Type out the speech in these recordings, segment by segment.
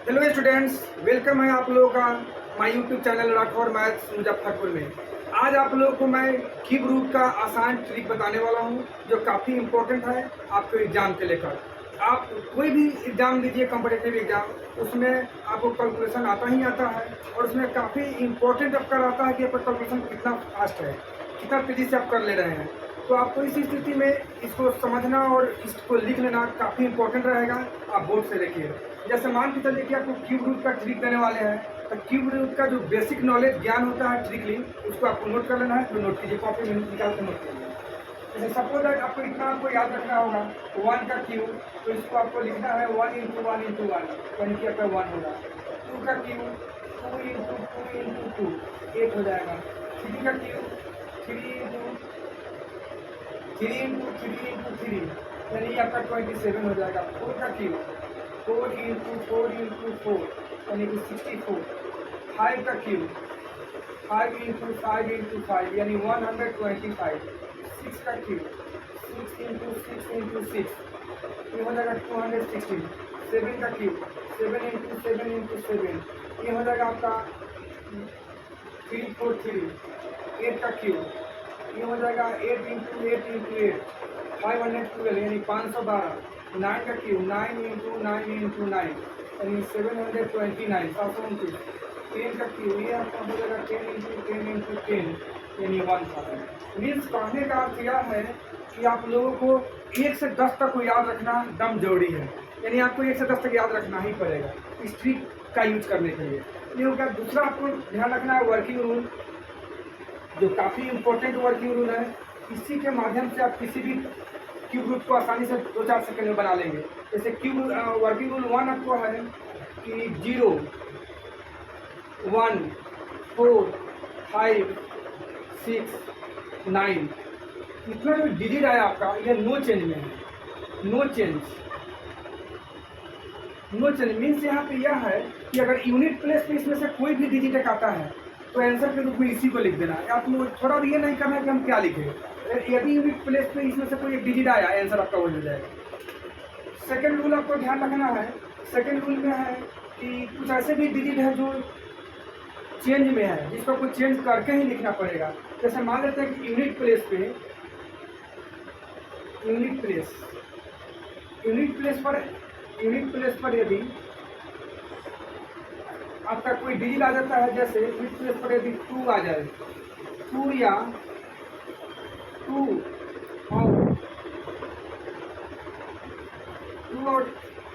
Hello students, welcome है आप लोगों का my YouTube channel Rathore maths Muzaffarpur में। आज आप लोगों को मैं क्यूब रूट का आसान ट्रिक बताने वाला हूं जो काफ़ी इम्पोर्टेंट है आपके एग्ज़ाम के लेकर। आप कोई भी एग्ज़ाम दीजिए, कॉम्पिटिटिव एग्ज़ाम, उसमें आपको कैलकुलेशन आता ही आता है और उसमें काफ़ी इम्पोर्टेंट आपका रहता है कि आपका कैलकुलेशन कितना फास्ट है, कितना तेज़ी से आप कर ले रहे हैं। तो आपको इस स्थिति में इसको समझना और इसको लिख लेना काफ़ी इम्पोर्टेंट रहेगा। आप बोर्ड से देखिए, जैसे मान के चलिए कि आपको क्यूब रूट का ट्रिक देने वाले हैं, तो क्यूब रूट का जो बेसिक नॉलेज ज्ञान होता है ट्रिकली, उसको आपको नोट कर लेना है। तो नोट कीजिए, कॉपी में निकाल के नोट कीजिए। जैसे सपोज दैट आपको इतना आपको याद रखना होगा 1 का क्यूब, तो इसको आपको लिखना है 1 इंटू 1 इंटू 1, यानी कि आपका 1 होगा। 2 का क्यूब 2 इंटू 2 इंटू 2, 8 हो जाएगा। 3 का क्यूब 3 इंटू 3 यानी आपका 27 हो जाएगा। 4 का क्यूब 4 इंटू 4 इंटू 4 यानी कि 64। 5 का क्यूब 5 इंटू 5 इंटू 5 यानी 125। 6 का क्यूब 6 इंटू 6 इंटू 6 ये हो जाएगा 216। 7 का क्यूब 7 इंटू 7 इंटू 7 ये हो जाएगा आपका 343। 8 का क्यूब ये हो जाएगा 8 इंटू 8 इंटू 8 512 यानी 512। 9 का क्यूब 9 इंटू 9 इंटू 9 यानी 729 729। 10 का क्यूब ये आपका हो जाएगा 10 इंटू 10 इंटू 10 यानी 1000। मीन्स कहने का अर्थ यह है कि आप लोगों को 1 से 10 तक को याद रखना दम जरूरी है, यानी आपको 1 से 10 तक याद रखना ही पड़ेगा इस ट्रिक का यूज करने के लिए। ये हो गया। दूसरा आपको ध्यान रखना है वर्किंग रूल, जो काफ़ी इम्पोर्टेंट वर्किंग रूल है। इसी के माध्यम से आप किसी भी क्यूब रूट को आसानी से 2-4 सेकंड में बना लेंगे। जैसे क्यूब वर्किंग रूल 1 आपको है कि 0 1 4 5 6 9 इतना जो डिजिट है आपका, ये नो चेंज में है। नो चेंज मीन्स यहाँ पे यह है कि अगर यूनिट प्लेस पे इसमें से कोई भी डिजिट एक आता है तो आंसर के रूप में इसी को लिख देना है। आप लोग थोड़ा भी ये नहीं करना है कि हम क्या लिखें। यदि यूनिट प्लेस पे इसमें से कोई एक डिजिट आया, आंसर आपका वही हो जाएगा। सेकंड रूल आपको ध्यान रखना है। सेकंड रूल में है कि कुछ ऐसे भी डिजिट है जो चेंज में है, जिसको आपको चेंज करके ही लिखना पड़ेगा। जैसे मान लेते हैं कि यूनिट प्लेस पर यदि आपका कोई डिजिट आ जाता है, जैसे यूनिट प्लेस पर यदि 2 आ जाए, 2 या 2 और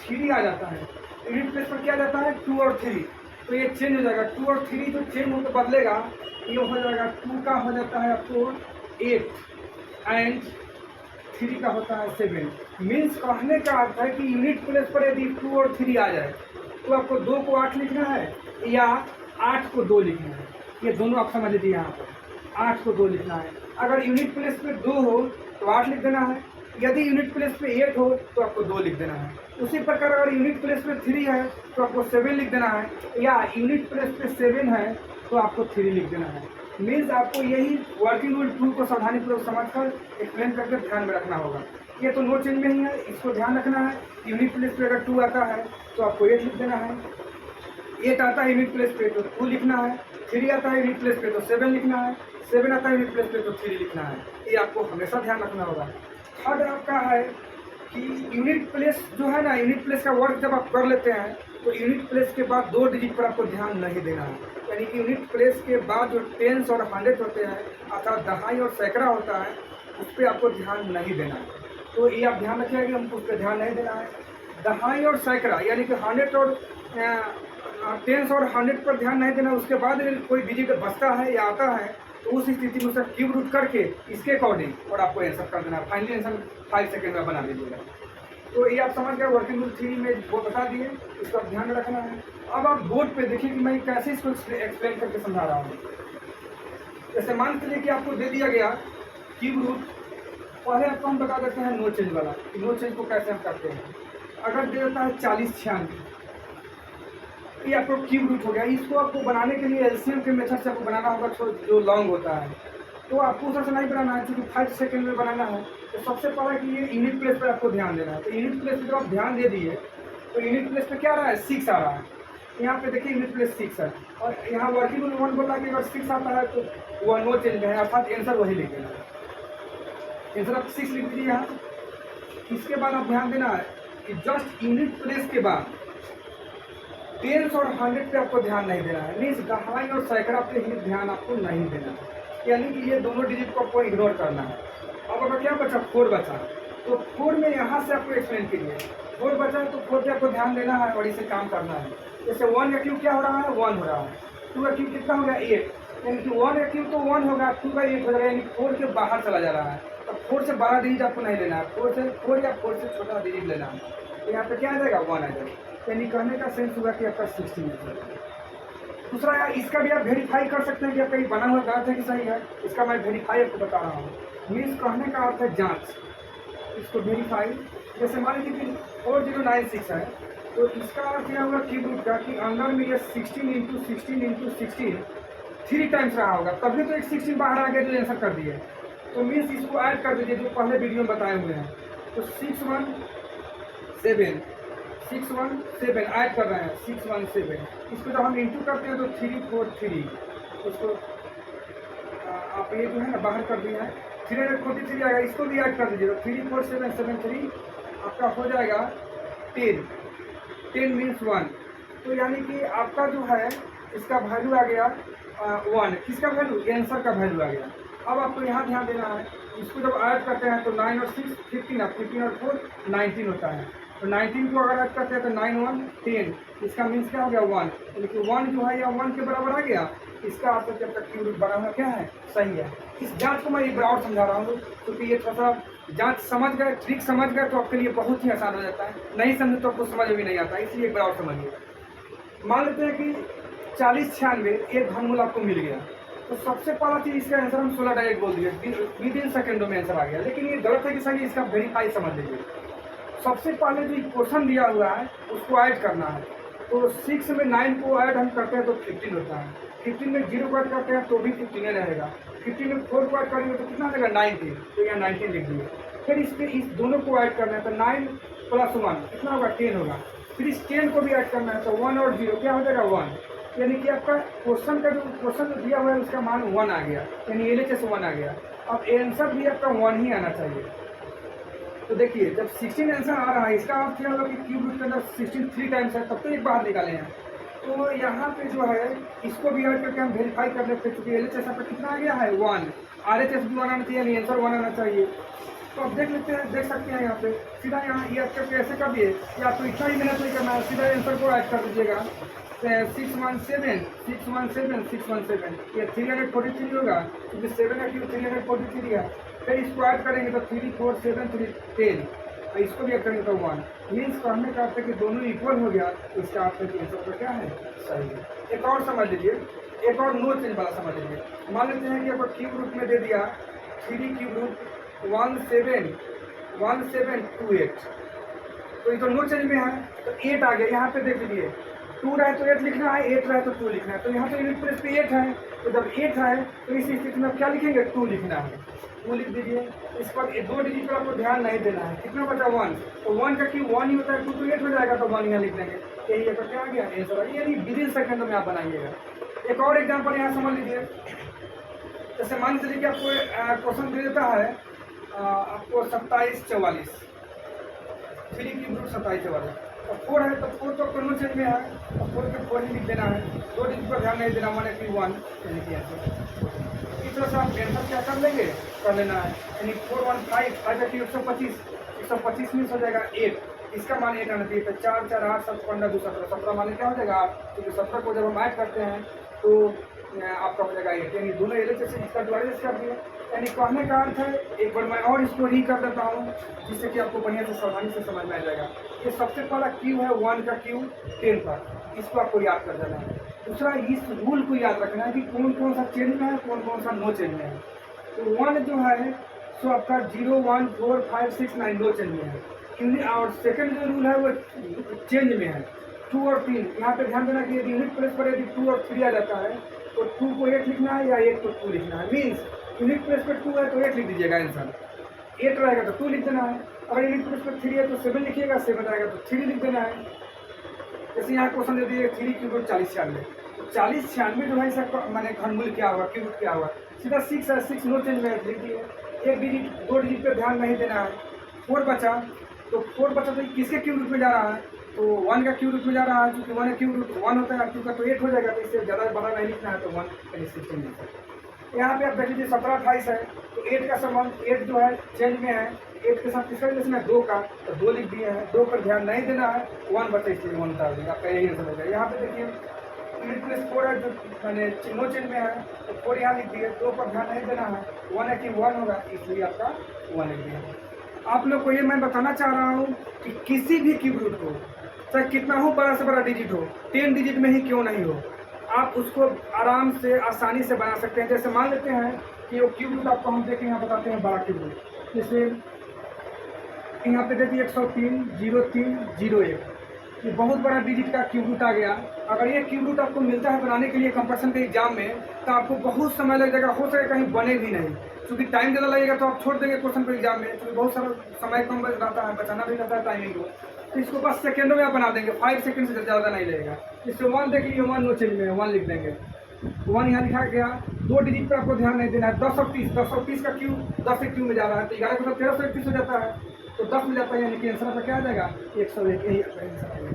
3 आ जाता है, यूनिट प्लेस पर क्या आ जाता है 2 और 3, तो ये चेंज हो जाएगा। 2 और 3 जो चेंज होकर बदलेगा, ये हो जाएगा 2 का हो जाता है आपको 8 एंड 3 का होता है 7। मीन्स कहने का अर्थ है कि यूनिट प्लेस पर यदि 2 और 3 आ जाए तो आपको 2 को 8 लिखना है या 8 को 2 लिखना है। ये दोनों आप समझ लीजिए, यहाँ पर 8 को 2 लिखना है। अगर यूनिट प्लेस पे 2 हो तो 8 लिख देना है, यदि यूनिट प्लेस पे 8 हो तो आपको 2 लिख देना है। उसी प्रकार अगर यूनिट प्लेस पे 3 है तो आपको 7 लिख देना है, या यूनिट प्लेस पे 7 है तो आपको 3 लिख देना है। मीन्स आपको यही वर्किंग रूल 2 को सावधानीपूर्वक समझकर एक्सप्लेन करके ध्यान में रखना होगा। ये तो नो चेंज में ही है, इसको ध्यान रखना है। यूनिट प्लेस पे अगर 2 आता है तो आपको 8 लिख देना है, 8 आता है यूनिट प्लेस पे तो 2 लिखना है, 3 आता है यूनिट प्लेस पे तो 7 लिखना है, 7 आता है यूनिट प्लेस पे तो 3 लिखना है। ये आपको हमेशा ध्यान रखना होगा। थर्ड आपका है कि यूनिट प्लेस जो है ना, यूनिट प्लेस का वर्क जब आप कर लेते हैं तो यूनिट प्लेस के बाद 2 डिजिट पर आपको ध्यान नहीं देना है, यानी कि यूनिट प्लेस के बाद जो टेंस और 100 होते हैं, अर्थात दहाई और सैकड़ा होता है, उस पर आपको ध्यान नहीं देना है। तो ये आप ध्यान रखिएगा कि हमको उस पर ध्यान नहीं देना है। दहाई और सैकड़ा यानी कि 100 और टेंस और 100 पर ध्यान नहीं देना। उसके बाद अगर कोई डिजिट बचता है या आता है तो उस स्थिति में उसका क्यूब रूट करके इसके अकॉर्डिंग और आपको आंसर कर देना है। फाइनली आंसर 5 सेकेंड में बना लीजिएगा। तो ये आप समझ गए, वर्किंग रूल 3 में वो बता दिए, इसका ध्यान रखना है। अब आप बोर्ड पे देखिए कि मैं कैसे इसको एक्सप्लेन करके समझा रहा हूँ। जैसे मान लीजिए कि आपको दे दिया गया क्यूब रूट, पहले आपको हम बता देते हैं नो चेंज वाला, नो चेंज को कैसे हम करते हैं। अगर दे देता है 4096, ये आपको क्यूब रूट हो गया। इसको आपको बनाने के लिए एलसीएम के मेथड से आपको बनाना होगा, जो लॉन्ग होता है, तो आपको उधर से नहीं बनाना है, क्योंकि 5 सेकेंड में बनाना है। तो सबसे पहले कि ये यूनिट प्लेस पर आपको ध्यान देना है। तो यूनिट प्लेस पर जब आप ध्यान दे दिए तो यूनिट प्लेस पे क्या आ रहा है 6 आ रहा है। यहाँ पे देखिए यूनिट प्लेस 6 है और यहाँ वर्किंग रूल 1 बोला कि अगर 6 आता है तो वह नो चेंज में है, अर्थात आंसर वही लिख देना है। आंसर आप 6 लिख दीजिए यहाँ। इसके बाद आप ध्यान देना है कि जस्ट यूनिट प्लेस के बाद टेंस और 100 पे आपको ध्यान नहीं देना है, मीन्स दहाई और सैकड़ा पे ही ध्यान आपको नहीं देना है, यानी कि ये दोनों डिजिट को आपको इग्नोर करना है। अब अगर क्या बचा 4 बचा, तो 4 में यहाँ से आपको एक्सप्लेन कीजिए। 4 बचा तो 4 पे आपको ध्यान देना है और इसे काम करना है। जैसे 1 का क्यूब क्या हो रहा है 1 हो रहा है, 2 का क्यूब कितना हो गया 8, यानी कि 1 का क्यूब तो 1 होगा, 2 का 8 हो जाएगा, यानी 4 के बाहर चला जा रहा है। तो 4 से 12 डिजिट आपको नहीं लेना है, 4 या 4 से छोटा डिजिट लेना है। तो यहाँ पे क्या आ जाएगा 1 आ जाएगा, यानी कहने का सेंस हुआ कि आपका 16 है। दूसरा यार इसका भी आप वेरीफाई कर सकते हैं कि आपका ये बना हुआ गलत है कि सही है। इसका मैं वेरीफाई आपको बता रहा हूँ, मीन्स कहने का अर्थ है जांच, इसको वेरीफाई। जैसे मान लीजिए कि 4096 है, तो इसका अर्थ यह होगा क्यूब रूट का कि अंदर में ये 16 इंटू 16 3 टाइम्स रहा होगा, तभी तो एक 16 बाहर आ गया जो आंसर कर दिए। तो मीन्स इसको ऐड कर दीजिए जो पहले वीडियो में बताए हुए हैं। तो 617 ऐड कर रहे हैं 617, इसको जब हम इंटू करते हैं तो 343, उसको आप ये जो है ना बाहर कर दिया है 343 आएगा, इसको भी ऐड कर दीजिए तो 34773 आपका हो जाएगा 10 मीन्स 1। तो यानी कि आपका जो है इसका वैल्यू आ गया 1, किसका वैल्यू आंसर का वैल्यू आ गया। अब आपको यहाँ ध्यान देना है, इसको जब ऐड करते हैं तो 9 और 6 15, 15 और 4 19 होता है। तो 19 को अगर ऐड करते हैं तो 9 1 10, इसका मीन्स क्या हो गया 1, यानी कि 1 जो है या 1 के बराबर आ गया। इसका अर्थ जब तक क्यूब रूट बना हुआ क्या है सही है। इस जांच को मैं एक बार और समझा रहा हूँ क्योंकि ये थोड़ा सा जांच समझ गए, ट्रिक समझ गए तो आपके लिए बहुत ही आसान हो जाता है, नहीं समझे तो आपको समझ भी नहीं आता, इसलिए एक बार और समझिए। मान लेते हैं कि 4096 एक घनमूल आपको मिल गया, तो सबसे पहला चीज इसका आंसर हम 16 डायरेक्ट बोल दिए, विद इन सेकेंडों में आंसर आ गया। लेकिन ये गलत है कि सही, इसका वेरीफाई समझ लीजिए। सबसे पहले जो इक्वेशन दिया हुआ है उसको ऐड करना है, तो 6 में 9 को ऐड हम करते हैं तो 15 होता है, 15 में 0 को ऐड करते हैं तो भी 15 रहेगा, 15 में 4 को ऐड करेंगे तो कितना रहेगा 19, तो यहाँ 19 लिख दिए। फिर इस दोनों को ऐड करना है तो 9 + 1 कितना होगा 10 होगा, फिर इस 10 को भी ऐड करना है तो 1 और 0 क्या हो जाएगा 1, यानी कि आपका क्वेश्चन जो दिया हुआ है उसका मान 1 आ गया, यानी LHS 1 आ गया। अब आंसर भी आपका 1 ही आना चाहिए। तो देखिए जब 16 आंसर आ रहा है इसका अर्थ क्या होगा कि क्यूब रूट के अंदर 16 3 टाइम्स है, तब तो एक बाहर निकाले हैं। तो यहाँ पे जो है इसको भी ऐड करके हम वेरीफाई कर लेते हैं, क्योंकि LHS आपका कितना आ गया है 1, RHS भी 1 आना चाहिए, यानी आंसर 1 आना चाहिए। तो आप देख सकते हैं यहाँ पे सीधा यहाँ ये आपके कैसे कर दिए, या तो इतना ही मेहनत नहीं करना है, सीधा आंसर को ऐड कर दीजिएगा 617 ये 343 होगा क्योंकि 7 का क्यूब 343 है। फिर इसको ऐड करेंगे तो 3 4 7 3 10, इसको भी ऐड करेंगे तो 1, मीन्स कहने का अर्थ है कि दोनों इक्वल हो गया, इसका अर्थ है कि आंसर का क्या है सही है। एक और समझ लीजिए, एक और नो चेंज वाला समझ लीजिए। मान लेते हैं कि आपको क्यूब रूट में दे दिया 3 क्यूब रूट 1728, तो ये तो नो चेंज में है, तो 8 आ गया। यहाँ पे देख लीजिए 2 रहे तो 8 लिखना है, 8 रहे तो 2 लिखना है, तो यहाँ तो यूनिट प्लेस पे 8 है, तो जब 8 है तो इस स्थिति में क्या लिखेंगे 2 लिखना है, 2 लिख दीजिए। इस पर 2 डिजिट पर आपको ध्यान नहीं देना है, कितना बचा 1, तो 1 का क्यूब 1 ही होता है, 2 तो 8 हो जाएगा, तो 1 यहाँ लिख देंगे, यही आपका क्या आ गया आंसर आ गया, यानी विद इन सेकेंड में आप बनाइएगा। एक और एग्जाम्पल यहाँ समझ लीजिए, जैसे मान लीजिए कि आपको क्वेश्चन दे देता है आपको 2744, 3 क्यूब रूट 2744, तो 4 है तो 4 तो नो चेंज में है, तो 4 के 4 ही लिख देना है, 2 डिजिट पर ध्यान नहीं देना, 1 है कि 1 यानी कि आंसर। इस तरह से आप आंसर क्या कर लेंगे कर लेना है, यानी 415 5 का क्यूब 125 मीन्स हो जाएगा 8, इसका मान 8 आना चाहिए। तो 4 4 8 7 15 2 17, 17 मान क्या हो जाएगा आप, क्योंकि 17 को जब हम ऐड करते हैं तो आपका हो जाएगा 8, यानी दोनों LHS इसका डिवाइड कर दिया। यानी कहने का अर्थ है, एक बार मैं और इसको री कर देता हूँ जिससे कि आपको बढ़िया से सावधानी से समझ में आ जाएगा। ये सबसे पहला क्यू है 1 का क्यू 10 पर, इसको आपको याद कर देना है। दूसरा इस रूल को याद रखना है कि कौन कौन सा चेंज में है, कौन कौन सा नो चेंज में है। तो 1 जो है सो आपका 0 1 4 5 6 9 नो चेंज में है, क्योंकि और सेकंड जो रूल है वो चेंज में है 2 और 3। यहाँ पे ध्यान देना कि यदि यूनिट प्लेस पर यदि 2 और 3 आ जाता है तो 2 को 8 लिखना है या 8 को 2 लिखना है, मीन्स यूनिट प्लेस पर 2 है तो 8 लिख दीजिएगा, आंसर 8 रहेगा तो 2 लिख देना है। अगर यूनिट प्लेस पर 3 है तो 7 लिखिएगा, 7 रहेगा तो 3 लिख देना है। जैसे यहाँ क्वेश्चन दे दिए 3 क्यूब रूट 40 96, तो 40 96 जो है इसका मैंने घनमूल क्या हुआ, क्यूब रूट क्या हुआ, सीधा 6 है, 6 नो चेंज में लिख दिए। एक डिजिट 2 डिजिट पे ध्यान नहीं देना है। 4 बचा, तो 4 बचा तो ये किसके क्यूब रूट में जा रहा है, तो 1 का क्यूब रूट में जा रहा है, क्योंकि 1 का क्यूब रूट 1 होता है, 2 का तो 8 हो जाएगा, तो इससे ज़्यादा बड़ा नहीं लिखना है, तो 1 का चेंज होता है। यहाँ पे आप देख लीजिए 17 28 है, तो 8 का संबंध 8 जो है चेंज में है, 8 के साथ किसका रिलेशन है 2 का, तो 2 लिख दिए हैं। 2 पर ध्यान नहीं देना है, 1 बचा इसलिए 1 उतार देगा, आपका यही आंसर होगा। यहाँ पे देखिए यूनिट प्लस 4 है जो मैंने नो चेंज में है, तो 4 यहाँ लिख दिए। 2 पर ध्यान नहीं देना है, 1 है कि 1 होगा, इसलिए आपका 1 लिख दिया। आप लोग को ये मैं बताना चाह रहा हूँ कि किसी भी क्यूब रूट को चाहे कितना हो बड़ा से बड़ा डिजिट हो, 10 डिजिट में ही क्यों नहीं हो, आप उसको आराम से आसानी से बना सकते हैं। जैसे मान लेते हैं कि वो क्यूब रूट आपको हम देखें, यहाँ बताते हैं बड़ा क्यूब रूट। जैसे यहाँ पे देखिए 103 03 01, ये बहुत बड़ा डिजिट का क्यूब रूट आ गया। अगर ये क्यूब रूट आपको मिलता है बनाने के लिए कंपटीशन के एग्जाम में, तो आपको बहुत समय लग जाएगा, हो सके कहीं बने भी नहीं, क्योंकि टाइम ज़्यादा लगेगा तो आप छोड़ देंगे क्वेश्चन के एग्जाम में, क्योंकि बहुत सारा समय कम रहता है, बचाना भी रहता है टाइमिंग को। तो इसको बस सेकेंडों में आप बना देंगे, 5 सेकंड से ज़्यादा नहीं लगेगा। इससे 1 देख लीजिए, 1 नो चेंज में है, 1 लिख देंगे। 1 यहाँ लिखा गया। 2 डिजिट पर आपको ध्यान नहीं देना है। 10 और 30 का क्यूब 10 के क्यूब में जा रहा है, तो 11 के साथ 1331 हो जाता है, तो 10 में जाता है, यानी कि आंसर आपका क्या आ जाएगा 101, यही आपका आंसर आएगा।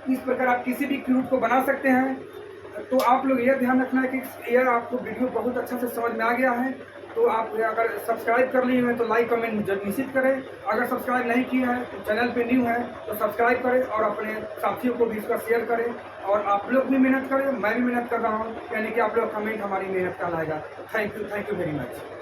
इस प्रकार आप किसी भी क्यूब को बना सकते हैं। तो आप लोग यह ध्यान रखना है कि यह आपको वीडियो बहुत अच्छा से समझ में आ गया है। तो आप अगर सब्सक्राइब कर लिए हैं तो लाइक कमेंट निश्चित करें। अगर सब्सक्राइब नहीं किया है तो चैनल पे न्यू है तो सब्सक्राइब करें और अपने साथियों को भी इसका शेयर करें। और आप लोग भी मेहनत करें, मैं भी मेहनत कर रहा हूँ, यानी कि आप लोग कमेंट हमारी मेहनत का लाएगा। Thank you very much.